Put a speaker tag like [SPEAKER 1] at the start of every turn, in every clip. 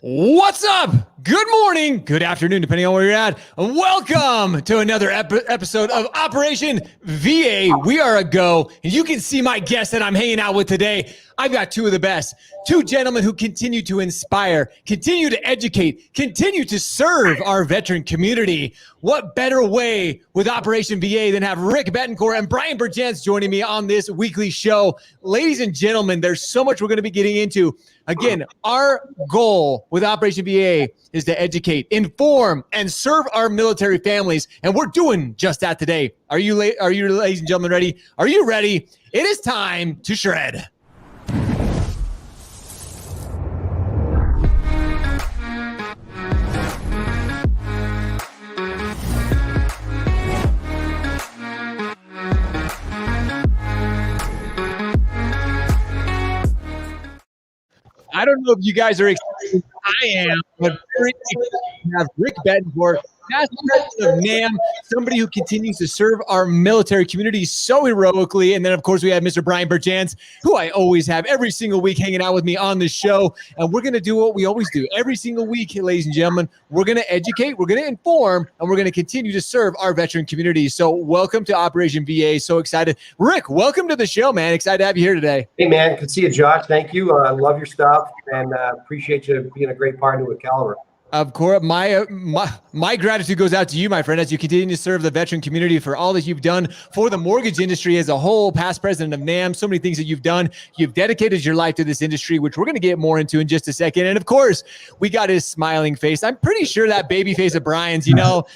[SPEAKER 1] What's up? Good morning, good afternoon, depending on where you're at. Welcome to another episode of Operation VA. We are a go, and you can see my guests that I'm hanging out with today. I've got two of the best, two gentlemen who continue to inspire, continue to educate, continue to serve our veteran community. What better way with Operation VA than have Rick Bettencourt and Bryan Bergjans joining me on this weekly show? Ladies and gentlemen, there's so much we're going to be getting into. Again, our goal with Operation VA is to educate, inform, and serve our military families, and we're doing just that today. Are you, ladies and gentlemen, ready? Are you ready? It is time to shred. I don't know if you guys are excited. I am, but very excited to have Rick Bettencourt, past president of NAM, somebody who continues to serve our military community so heroically. And then, of course, we have Mr. Bryan Bergjans, who I always have every single week hanging out with me on this show. And we're going to do what we always do. Every single week, ladies and gentlemen, we're going to educate, we're going to inform, and we're going to continue to serve our veteran community. So welcome to Operation VA. So excited. Rick, welcome to the show, man. Excited to have you here today.
[SPEAKER 2] Hey, man. Good to see you, Josh. Thank you. I love your stuff and appreciate you being a great partner with Caliber.
[SPEAKER 1] Of course, my gratitude goes out to you, my friend, as you continue to serve the veteran community for all that you've done for the mortgage industry as a whole, past president of NAM, so many things that you've done. You've dedicated your life to this industry, which we're going to get more into in just a second. And of course, we got his smiling face. I'm pretty sure that baby face of Bryan's,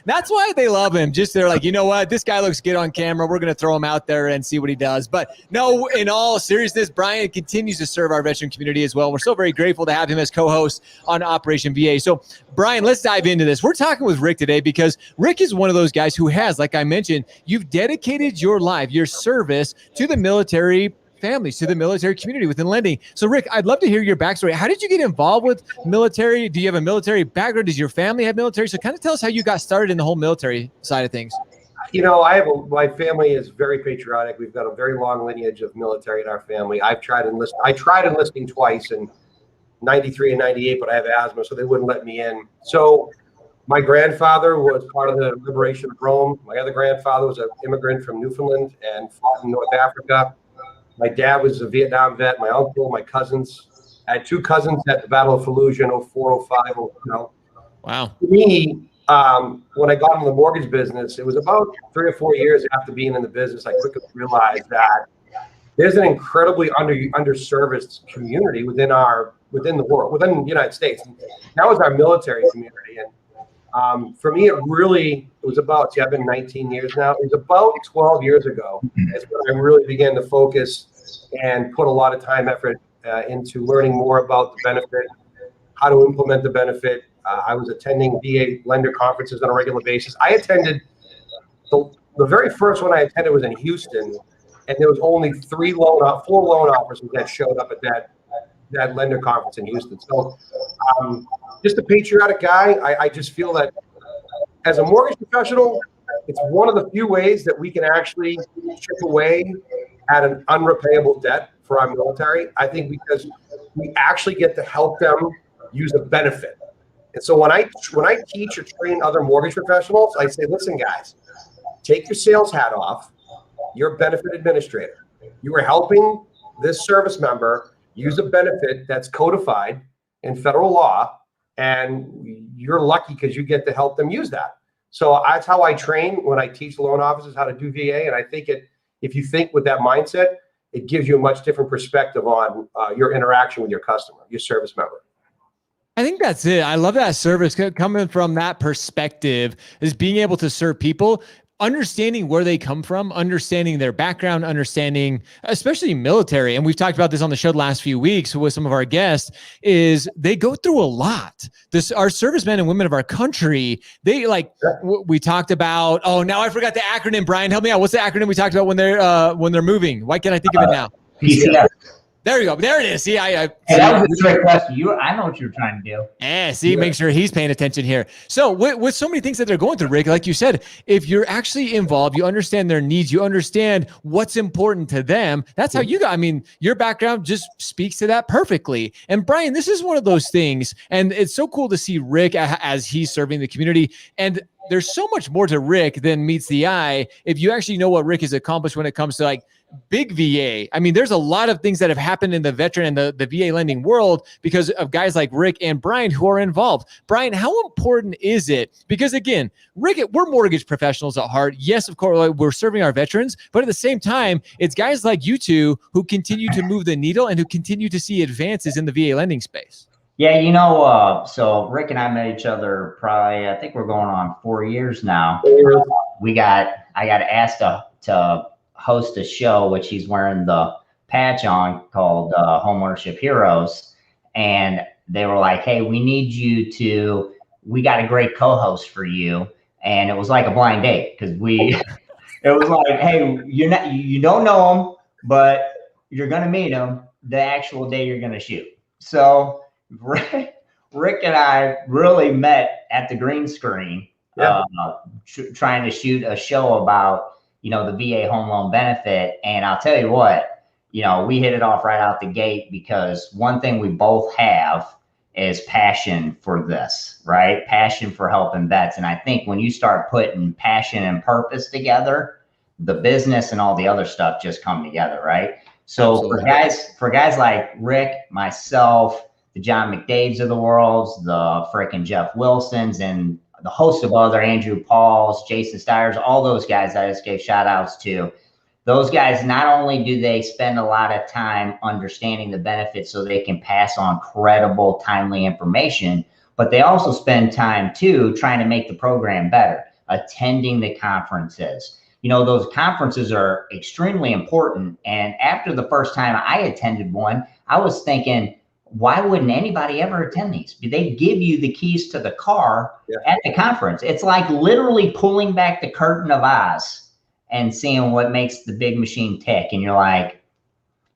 [SPEAKER 1] that's why they love him. Just they're like, you know what? This guy looks good on camera. We're going to throw him out there and see what he does. But no, in all seriousness, Bryan continues to serve our veteran community as well. We're so very grateful to have him as co-host on Operation VA. So Bryan, let's dive into this. We're talking with Rick today because Rick is one of those guys who has, like I mentioned, you've dedicated your life, your service to the military families, to the military community within lending. So Rick, I'd love to hear your backstory. How did you get involved with military? Do you have a military background? Does your family have military? So kind of tell us how you got started in the whole military side of things.
[SPEAKER 2] My family is very patriotic. We've got a very long lineage of military in our family. I tried enlisting twice in 93 and 98, but I have asthma, so they wouldn't let me in. So my grandfather was part of the liberation of Rome. My other grandfather was an immigrant from Newfoundland and fought in North Africa. My dad was a Vietnam vet. My uncle, my cousins. I had two cousins at the Battle of Fallujah in 04, 05.
[SPEAKER 1] Wow.
[SPEAKER 2] For me, when I got into the mortgage business, it was about 3 or 4 years after being in the business, I quickly realized that there's an incredibly underserviced community within the world, within the United States. And that was our military community. And for me, it was about, I've been 19 years now. It was about 12 years ago is when I really began to focus and put a lot of time, effort into learning more about the benefit, how to implement the benefit. I was attending VA lender conferences on a regular basis. I attended, the very first one I attended was in Houston, and there was only 4 loan officers that showed up at that lender conference in Houston. So just a patriotic guy. I just feel that as a mortgage professional, it's one of the few ways that we can actually chip away at an unrepayable debt for our military. I think because we actually get to help them use a benefit. And so when I teach or train other mortgage professionals, I say, listen, guys, take your sales hat off. You're a benefit administrator. You are helping this service member use a benefit that's codified in federal law, and you're lucky because you get to help them use that. So that's how I train when I teach loan officers how to do VA. And I think if you think with that mindset, it gives you a much different perspective on your interaction with your customer, your service member.
[SPEAKER 1] I think that's it. I love that service coming from that perspective, is being able to serve people, understanding where they come from, understanding their background, understanding, especially military. And we've talked about this on the show the last few weeks with some of our guests, is they go through a lot. Our servicemen and women of our country, we talked about, now I forgot the acronym. Bryan, help me out. What's the acronym we talked about when they're moving? Why can't I think of it now?
[SPEAKER 3] PCS.
[SPEAKER 1] There you go. There it is. See,
[SPEAKER 3] Hey, that was a trick question. I know what you're trying to do.
[SPEAKER 1] See, make sure he's paying attention here. So with so many things that they're going through, Rick, like you said, if you're actually involved, you understand their needs, you understand what's important to them. That's how you got, I mean, your background just speaks to that perfectly. And Bryan, this is one of those things. And it's so cool to see Rick as he's serving the community. And there's so much more to Rick than meets the eye. If you actually know what Rick has accomplished when it comes to like big VA. I mean, there's a lot of things that have happened in the veteran and the VA lending world because of guys like Rick and Bryan who are involved. Bryan, how important is it? Because again, Rick, we're mortgage professionals at heart. Yes, of course, we're serving our veterans, but at the same time, it's guys like you two who continue to move the needle and who continue to see advances in the VA lending space.
[SPEAKER 3] Yeah, you know, so Rick and I met each other probably, I think we're going on 4 years now. I got asked to host a show, which he's wearing the patch on, called Homeownership Heroes. And they were like, hey, we got a great co-host for you. And it was like a blind date because it was like, hey, you don't know him, but you're going to meet him the actual day you're going to shoot. So Rick and I really met at the green screen, trying to shoot a show about, you know, the VA home loan benefit. And I'll tell you what, you know, we hit it off right out the gate because one thing we both have is passion for this, right? Passion for helping vets. And I think when you start putting passion and purpose together, the business and all the other stuff just come together, right? So for guys like Rick, myself, the John McDaves of the world, the frickin' Jeff Wilsons, and the host of other Andrew Pauls, Jason Stiers, all those guys I just gave shout outs to. Those guys, not only do they spend a lot of time understanding the benefits so they can pass on credible, timely information, but they also spend time too trying to make the program better, attending the conferences. You know, those conferences are extremely important. And after the first time I attended one, I was thinking, why wouldn't anybody ever attend these? They give you the keys to the car at the conference. It's like literally pulling back the curtain of Oz and seeing what makes the big machine tick. And you're like,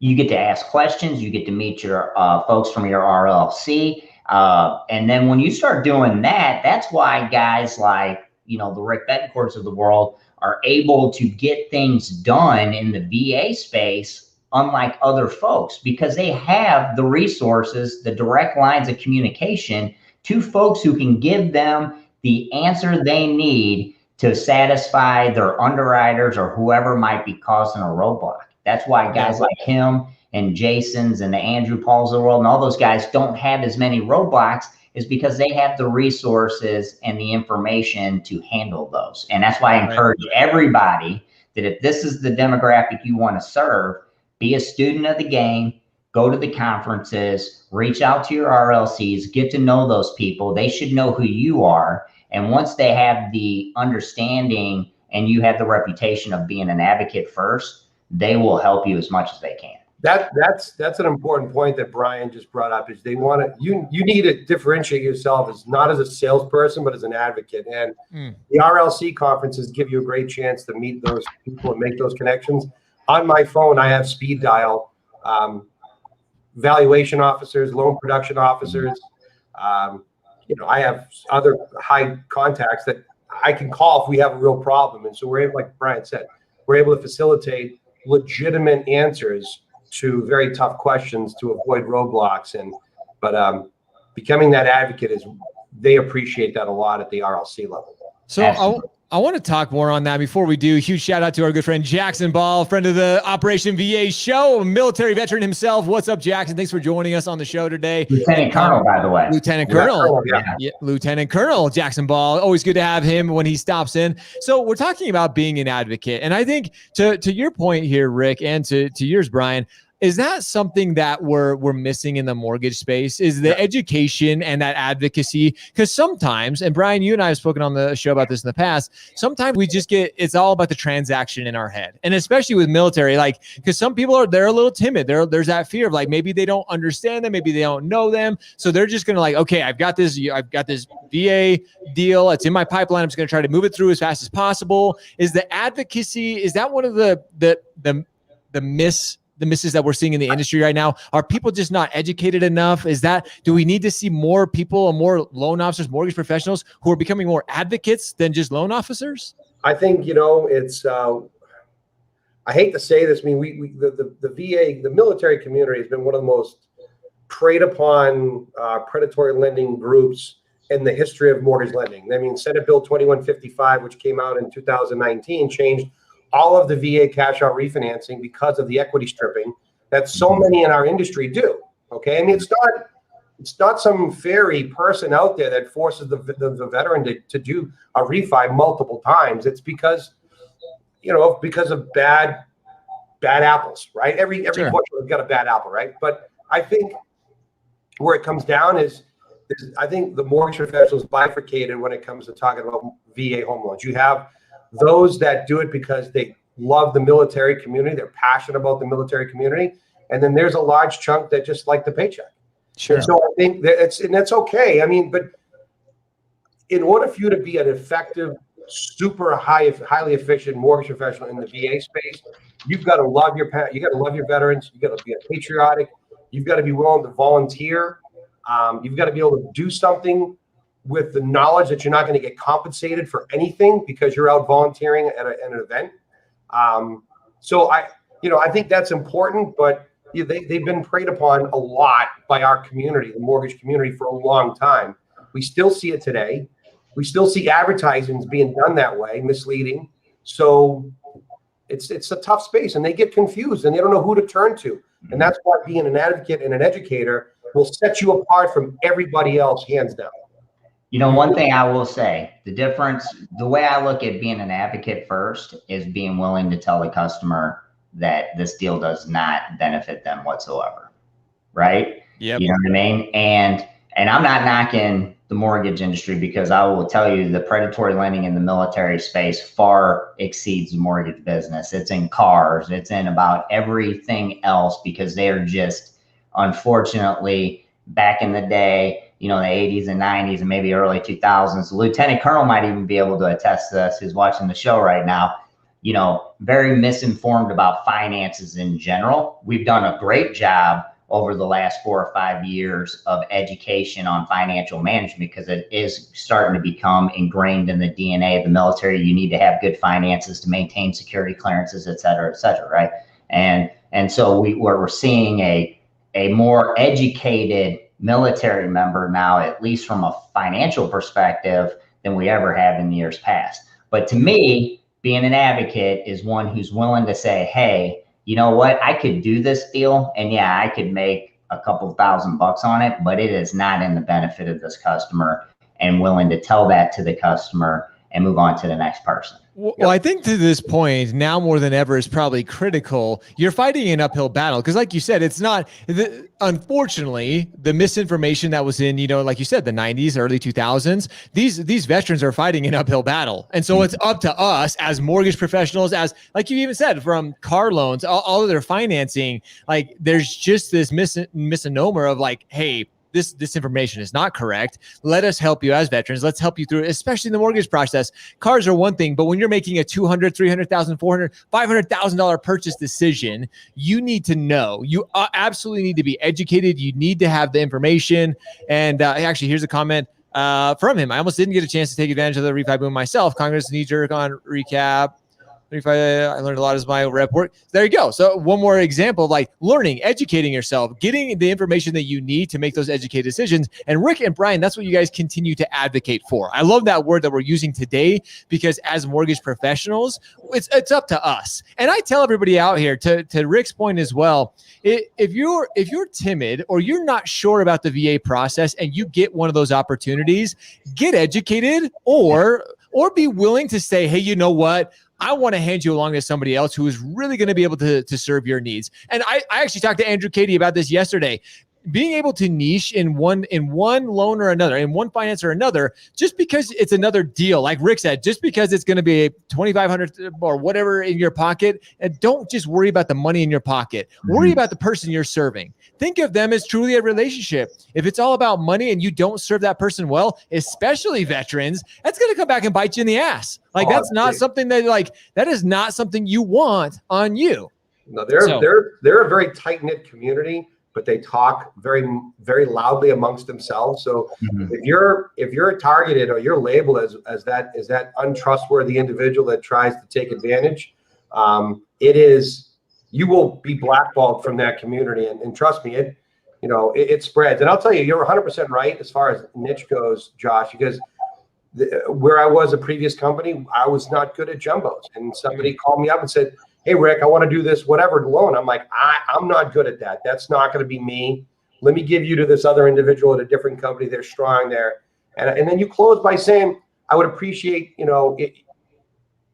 [SPEAKER 3] you get to ask questions, you get to meet your folks from your RLC. And then when you start doing that, that's why guys like, you know, the Rick Bettencourts of the world are able to get things done in the VA space unlike other folks, because they have the resources, the direct lines of communication to folks who can give them the answer they need to satisfy their underwriters or whoever might be causing a roadblock. That's why guys like him and Jason's and the Andrew Pauls of the world and all those guys don't have as many roadblocks, is because they have the resources and the information to handle those. And that's why I encourage everybody that if this is the demographic you want to serve, be a student of the game, go to the conferences, reach out to your RLCs, get to know those people. They should know who you are. And once they have the understanding and you have the reputation of being an advocate first, they will help you as much as they can.
[SPEAKER 2] That's an important point that Bryan just brought up, is they want to, you need to differentiate yourself as not as a salesperson, but as an advocate. And the RLC conferences give you a great chance to meet those people and make those connections. On my phone, I have speed dial valuation officers, loan production officers. You know, I have other high contacts that I can call if we have a real problem. And so we're able, like Bryan said, we're able to facilitate legitimate answers to very tough questions to avoid roadblocks. But becoming that advocate they appreciate that a lot at the RLC level.
[SPEAKER 1] So I want to talk more on that before we do. Huge shout out to our good friend Jackson Ball, friend of the Operation VA show, a military veteran himself. What's up, Jackson? Thanks for joining us on the show today.
[SPEAKER 3] Lieutenant Colonel, by the way.
[SPEAKER 1] Lieutenant Colonel. Yeah, Lieutenant Colonel Jackson Ball. Always good to have him when he stops in. So we're talking about being an advocate. And I think to your point here, Rick, and to yours, Bryan, is that something that we're missing in the mortgage space, is the education and that advocacy? Because sometimes, and Bryan, you and I have spoken on the show about this in the past, sometimes we just it's all about the transaction in our head. And especially with military, like, because some people they're a little timid. There's that fear of like, maybe they don't understand them, maybe they don't know them. So they're just going to like, okay, I've got this VA deal. It's in my pipeline. I'm just going to try to move it through as fast as possible. Is the advocacy, is that one of the the misses that we're seeing in the industry right now? Are people just not educated enough? Do we need to see more people, more loan officers, mortgage professionals who are becoming more advocates than just loan officers?
[SPEAKER 2] I think, it's, I hate to say this. I mean, the VA, the military community has been one of the most preyed upon predatory lending groups in the history of mortgage lending. I mean, Senate Bill 2155, which came out in 2019, changed all of the VA cash out refinancing because of the equity stripping that so many in our industry do. Okay. I mean, it's not some fairy person out there that forces the veteran to do a refi multiple times. It's because, because of bad apples, right? Every
[SPEAKER 1] Sure.
[SPEAKER 2] bushel has got a bad apple, right? But I think where it comes down is I think the mortgage professionals bifurcated when it comes to talking about VA home loans. You have those that do it because they love the military community, they're passionate about the military community, and then there's a large chunk that just like the paycheck.
[SPEAKER 1] Sure.
[SPEAKER 2] And so I think that's okay. I mean, but in order for you to be an effective, super highly efficient mortgage professional in the VA space, you've got to love your veterans. You got to be patriotic. You've got to be willing to volunteer. You've got to be able to do something with the knowledge that you're not going to get compensated for anything because you're out volunteering at an event. So I think that's important, but they've been preyed upon a lot by our community, the mortgage community, for a long time. We still see it today. We still see advertisements being done that way, misleading. So it's a tough space, and they get confused and they don't know who to turn to. And that's why being an advocate and an educator will set you apart from everybody else, hands down.
[SPEAKER 3] One thing I will say, the way I look at being an advocate first is being willing to tell the customer that this deal does not benefit them whatsoever. Right?
[SPEAKER 1] Yep.
[SPEAKER 3] You know what I mean? And I'm not knocking the mortgage industry, because I will tell you the predatory lending in the military space far exceeds the mortgage business. It's in cars, it's in about everything else, because they're just, unfortunately, back in the day, the 80s and 90s and maybe early 2000s, the Lieutenant Colonel might even be able to attest to this, who's watching the show right now, very misinformed about finances in general. We've done a great job over the last 4 or 5 years of education on financial management, because it is starting to become ingrained in the DNA of the military. You need to have good finances to maintain security clearances, et cetera, right? And so we're seeing a more educated military member now, at least from a financial perspective, than we ever have in years past. But to me, being an advocate is one who's willing to say, hey, you know what, I could do this deal, and yeah, I could make a couple $1,000 on it, but it is not in the benefit of this customer, and willing to tell that to the customer and move on to the next person.
[SPEAKER 1] Well, I think to this point, now more than ever, is probably critical. You're fighting an uphill battle because, like you said, it's not, unfortunately, the misinformation that was in, like you said, the 90s, early 2000s, these veterans are fighting an uphill battle. And so it's up to us as mortgage professionals, as, like you even said, from car loans, all of their financing, like there's just this misnomer of like, hey, this information is not correct. Let us help you as veterans. Let's help you through it, especially in the mortgage process. Cars are one thing, but when you're making a $200,000, $300,000, $400,000, $500,000 purchase decision, you need to know. You absolutely need to be educated. You need to have the information. And actually, here's a comment from him. I almost didn't get a chance to take advantage of the refi boom myself. Congress knee-jerk on recap. I learned a lot as my rep work. There you go. So one more example of like learning, educating yourself, getting the information that you need to make those educated decisions. And Rick and Bryan, that's what you guys continue to advocate for. I love that word that we're using today, because as mortgage professionals, it's up to us. And I tell everybody out here, to Rick's point as well, if you're timid or you're not sure about the VA process and you get one of those opportunities, get educated or be willing to say, hey, you know what? I want to hand you along to somebody else who is really going to be able to serve your needs. And I actually talked to Andrew Katie about this yesterday. Being able to niche in one loan or another, in one finance or another, just because it's another deal, like Rick said, just because it's going to be $2,500 or whatever in your pocket, and don't just worry about the money in your pocket. Worry about the person you're serving. Think of them as truly a relationship. If it's all about money and you don't serve that person well, especially veterans, that's going to come back and bite you in the ass. Like that's not something that that is not something you want on you.
[SPEAKER 2] No, they're a very tight knit community, but they talk very, very loudly amongst themselves. So if you're targeted or you're labeled as that untrustworthy individual that tries to take advantage, you will be blackballed from that community. And trust me, it spreads. And I'll tell you, you're 100% right as far as niche goes, Josh, because where I was a previous company, I was not good at jumbos. And somebody called me up and said, hey, Rick, I want to do this, whatever loan. I'm like, I'm not good at that. That's not going to be me. Let me give you to this other individual at a different company. They're strong there. And then you close by saying, I would appreciate,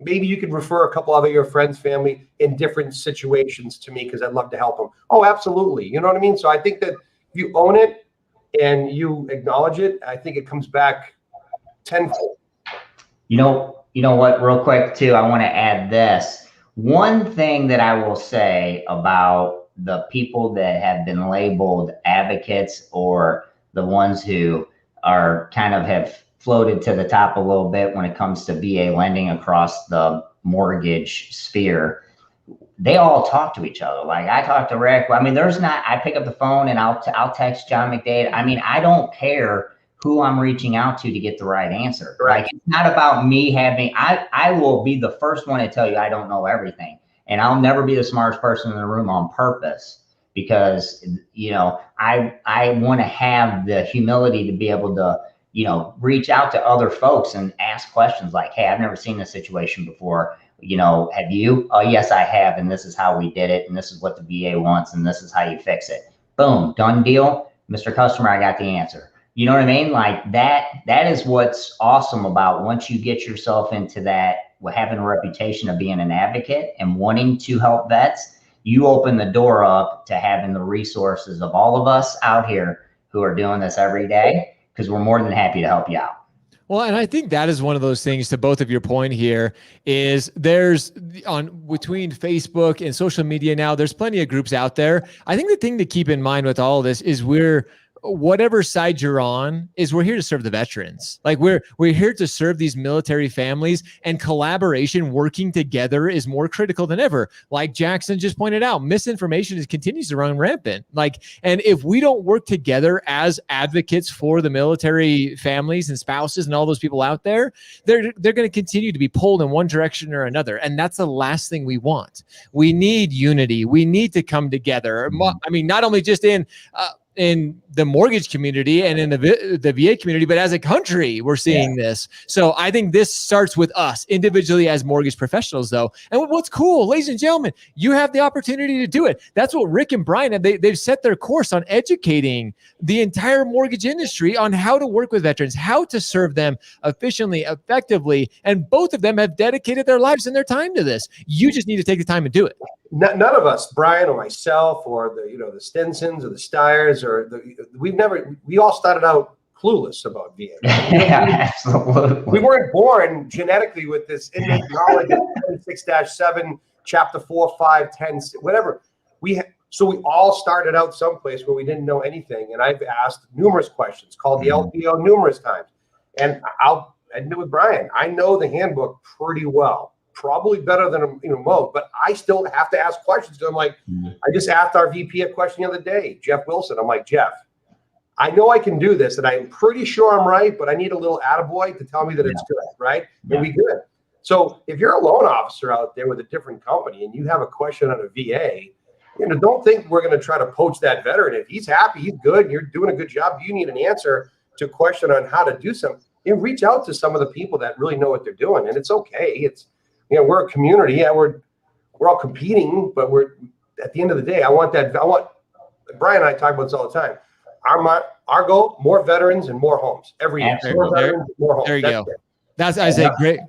[SPEAKER 2] maybe you could refer a couple of your friends, family in different situations to me because I'd love to help them. Oh, absolutely. You know what I mean? So I think that if you own it and you acknowledge it, I think it comes back tenfold.
[SPEAKER 3] You know what, real quick too, I want to add this. One thing that I will say about the people that have been labeled advocates or the ones who are kind of have floated to the top a little bit when it comes to VA lending across the mortgage sphere, they all talk to each other. Like I talk to Rick. I mean, I pick up the phone and I'll text John McDade. I mean, I don't care who I'm reaching out to get the right answer.
[SPEAKER 2] Right.
[SPEAKER 3] Like it's not about me having, I will be the first one to tell you I don't know everything. And I'll never be the smartest person in the room on purpose because, I want to have the humility to be able to, reach out to other folks and ask questions like, hey, I've never seen this situation before. Have you? Oh, yes, I have. And this is how we did it. And this is what the VA wants. And this is how you fix it. Boom, done deal. Mr. Customer, I got the answer. You know what I mean? Like that is what's awesome about once you get yourself into that, having a reputation of being an advocate and wanting to help vets, you open the door up to having the resources of all of us out here who are doing this every day, because we're more than happy to help you out.
[SPEAKER 1] Well, and I think that is one of those things to both of your point here is between Facebook and social media now, there's plenty of groups out there. I think the thing to keep in mind with all of this is whatever side you're on is we're here to serve the veterans. Like we're here to serve these military families, and collaboration, working together is more critical than ever. Like Jackson just pointed out, misinformation continues to run rampant. And if we don't work together as advocates for the military families and spouses and all those people out there, they're going to continue to be pulled in one direction or another. And that's the last thing we want. We need unity. We need to come together. I mean, not only just in the mortgage community and in the VA community, but as a country, we're seeing this. So I think this starts with us individually as mortgage professionals, though. And what's cool, ladies and gentlemen, you have the opportunity to do it. That's what Rick and Bryan have. They've set their course on educating the entire mortgage industry on how to work with veterans, how to serve them efficiently, effectively. And both of them have dedicated their lives and their time to this. You just need to take the time and do it.
[SPEAKER 2] None of us, Bryan or myself or the Stinsons or the Stiers we all started out clueless about VA.
[SPEAKER 3] Yeah, absolutely.
[SPEAKER 2] We weren't born genetically with this innate knowledge of 6-7, chapter 4, 5, 10, whatever. So we all started out someplace where we didn't know anything. And I've asked numerous questions, called the LPO numerous times. And I'll admit with Bryan, I know the handbook pretty well. Probably better than most, but I still have to ask questions. I'm like, I just asked our VP a question the other day, Jeff Wilson. I'm like, Jeff, I know I can do this, and I'm pretty sure I'm right, but I need a little attaboy to tell me that it's good, right? And we good. So if you're a loan officer out there with a different company and you have a question on a VA, don't think we're going to try to poach that veteran. If he's happy, he's good, and you're doing a good job, you need an answer to a question on how to do something. Reach out to some of the people that really know what they're doing, and it's okay. We're a community. Yeah, we're all competing, but we're at the end of the day. I want Bryan and I talk about this all the time. Our goal: more veterans and more homes every year. More veterans, more homes.
[SPEAKER 1] There you go. That's I say great.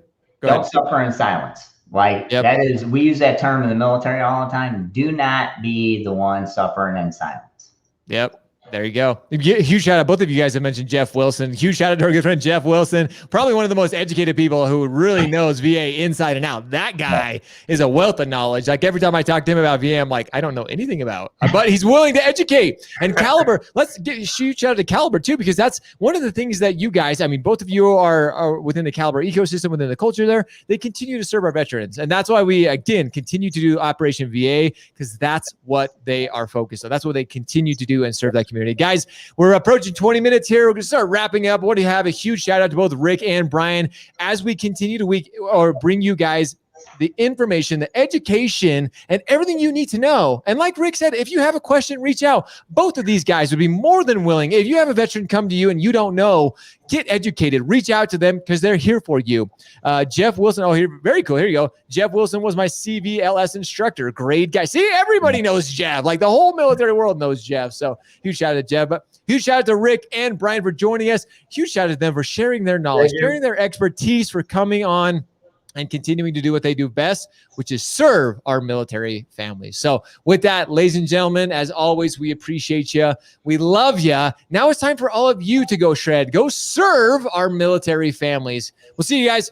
[SPEAKER 3] Don't suffer in silence. That is, we use that term in the military all the time. Do not be the one suffering in silence.
[SPEAKER 1] Yep. There you go. Huge shout out. Both of you guys have mentioned Jeff Wilson. Huge shout out to our good friend Jeff Wilson. Probably one of the most educated people who really knows VA inside and out. That guy is a wealth of knowledge. Like every time I talk to him about VA, I'm like, I don't know anything about, but he's willing to educate. And Caliber, let's huge shout out to Caliber too, because that's one of the things that you guys, I mean, both of you are within the Caliber ecosystem, within the culture there. They continue to serve our veterans. And that's why we, again, continue to do Operation VA, because that's what they are focused on. That's what they continue to do and serve that community. Guys, we're approaching 20 minutes here. We're going to start wrapping up. What do you have? A huge shout out to both Rick and Bryan as we continue to bring you guys the information, the education, and everything you need to know. And like Rick said, if you have a question, reach out. Both of these guys would be more than willing. If you have a veteran come to you and you don't know, get educated. Reach out to them because they're here for you. Jeff Wilson. Oh, here, very cool. Here you go. Jeff Wilson was my CVLS instructor. Great guy. See, everybody knows Jeff. Like the whole military world knows Jeff. So huge shout out to Jeff. But huge shout out to Rick and Bryan for joining us. Huge shout out to them for sharing their knowledge, sharing their expertise, for coming on and continuing to do what they do best, which is serve our military families. So with that, ladies and gentlemen, as always, we appreciate you. We love you. Now it's time for all of you to go shred. Go serve our military families. We'll see you guys.